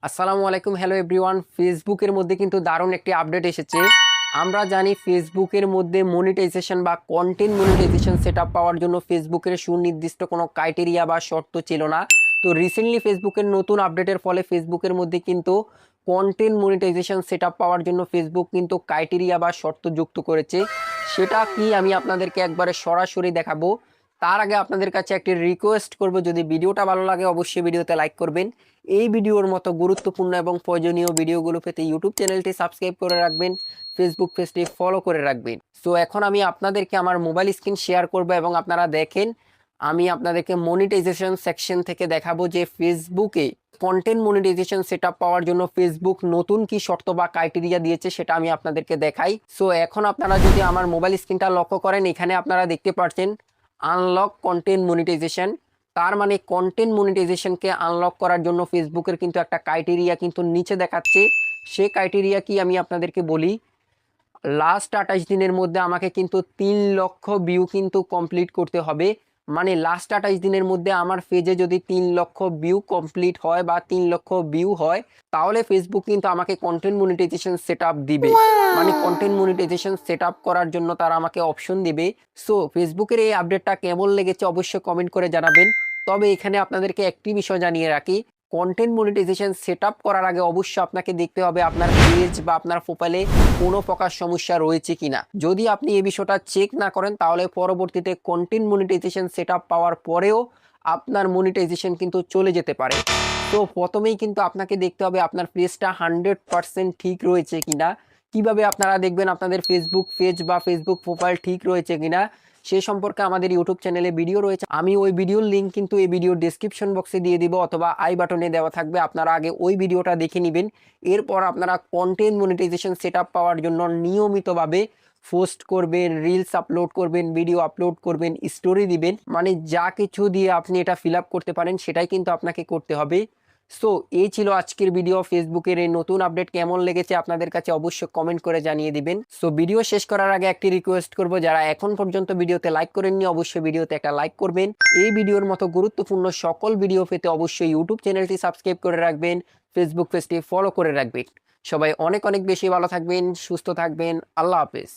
আসসালামু আলাইকুম, hello everyone. ফেসবুকের মধ্যে কিন্তু দারুণ একটি আপডেট এসেছে। আমরা জানি ফেসবুকের মধ্যে মনিটাইজেশন বা কন্টেন্ট মনিটাইজেশন সেটআপ পাওয়ার জন্য ফেসবুকের সুনির্দিষ্ট কোনো ক্রাইটেরিয়া বা শর্ত ছিল না। তো রিসেন্টলি ফেসবুকের নতুন আপডেটের ফলে ফেসবুকের মধ্যে কিন্তু কন্টেন্ট মনিটাইজেশন সেটআপ পাওয়ার জন্য ফেসবুক কিন্তু ক্রাইটেরিয়া বা শর্ত যুক্ত করেছে। সেটা কি আমি আপনাদেরকে একবারে সরাসরি দেখাবো। তার আগে আপনাদের কাছে একটি রিকোয়েস্ট করব, যদি ভিডিওটা ভালো লাগে অবশ্যই ভিডিওতে লাইক করবেন। এই ভিডিওর মতো গুরুত্বপূর্ণ এবং প্রয়োজনীয় ভিডিওগুলো পেতে ইউটিউব চ্যানেলটি সাবস্ক্রাইব করে রাখবেন, ফেসবুক পেজটি ফলো করে রাখবেন। সো এখন আমি আপনাদেরকে আমার মোবাইল স্ক্রিন শেয়ার করব এবং আপনারা দেখেন। আমি আপনাদেরকে মনিটাইজেশন সেকশন থেকে দেখাবো যে ফেসবুকে কন্টেন্ট মনিটাইজেশন সেটআপ পাওয়ার জন্য ফেসবুক নতুন কি শর্ত বা ক্রাইটেরিয়া দিয়েছে সেটা আমি আপনাদেরকে দেখাই। সো এখন আপনারা যদি আমার মোবাইল স্ক্রিনটা লক্ষ্য করেন, এখানে আপনারা দেখতে পাচ্ছেন আনলক কন্টেন্ট মনিটাইজেশন। তার মানে কন্টেন্ট মনিটাইজেশনকে আনলক করার জন্য ফেসবুকের কিন্তু একটা ক্রাইটেরিয়া কিন্তু নিচে দেখাচ্ছে। সে ক্রাইটেরিয়া কি আমি আপনাদেরকে বলি। লাস্ট 28 দিনের মধ্যে আমাকে কিন্তু 3 লক্ষ ভিউ কিন্তু কমপ্লিট করতে হবে। মানে লাস্ট 28 দিনের মধ্যে আমার পেজে যদি 3 লক্ষ ভিউ কমপ্লিট হয় বা 3 লক্ষ ভিউ হয়, তাহলে ফেসবুক কিন্তু আমাকে কন্টেন্ট মনিটাইজেশন সেটআপ দিবে। মানে কন্টেন্ট মনিটাইজেশন সেটআপ করার জন্য তারা আমাকে অপশন দিবে। সো ফেসবুকের এই আপডেটটা কেমন লেগেছে অবশ্যই কমেন্ট করে জানাবেন। তবে এখানে আপনাদেরকে একটি বিষয় জানিয়ে রাখি, কন্টেন্ট মনিটাইজেশন সেটআপ করার আগে অবশ্যই আপনাকে দেখতে হবে আপনার পেজ বা আপনার প্রোফাইলে কোনো প্রকার সমস্যা রয়েছে কিনা। যদি আপনি এই বিষয়টা চেক না করেন, তাহলে পরবর্তীতে কন্টেন্ট মনিটাইজেশন সেটআপ পাওয়ার পরেও আপনার মনিটাইজেশন কিন্তু চলে যেতে পারে। তো প্রথমেই কিন্তু আপনাকে দেখতে হবে আপনার পেজটা 100% ঠিক রয়েছে কিনা। কিভাবে আপনারা দেখবেন আপনাদের ফেসবুক পেজ বা ফেসবুক প্রোফাইল ঠিক রয়েছে কিনা, সে সম্পর্কে আমাদের ইউটিউব চ্যানেলে ভিডিও রয়েছে। আমি ওই ভিডিওর লিঙ্ক কিন্তু এই ভিডিওর ডেসক্রিপশন বক্সে দিয়ে দিব অথবা আই বাটনে দেওয়া থাকবে। আপনারা আগে ওই ভিডিওটা দেখে নেবেন। এরপর আপনারা কন্টেন্ট মনিটাইজেশন সেটআপ পাওয়ার জন্য নিয়মিতভাবে পোস্ট করবেন, রিলস আপলোড করবেন, ভিডিও আপলোড করবেন, স্টোরি দিবেন। মানে যা কিছু দিয়ে আপনি এটা ফিল আপ করতে পারেন সেটাই কিন্তু আপনাকে করতে হবে। সো এই ছিল আজকের ভিডিও। ফেসবুকের এই নতুন আপডেট কেমন লেগেছে আপনাদের কাছে অবশ্যই কমেন্ট করে জানিয়ে দিবেন। সো ভিডিও শেষ করার আগে একটি রিকোয়েস্ট করব, যারা এখন পর্যন্ত ভিডিওতে লাইক করেননি অবশ্যই ভিডিওতে একটা লাইক করবেন। এই ভিডিওর মতো গুরুত্বপূর্ণ সকল ভিডিও পেতে অবশ্যই ইউটিউব চ্যানেলটি সাবস্ক্রাইব করে রাখবেন, ফেসবুক পেজটি ফলো করে রাখবেন। সবাই অনেক অনেক বেশি ভালো থাকবেন, সুস্থ থাকবেন। আল্লাহ হাফেজ।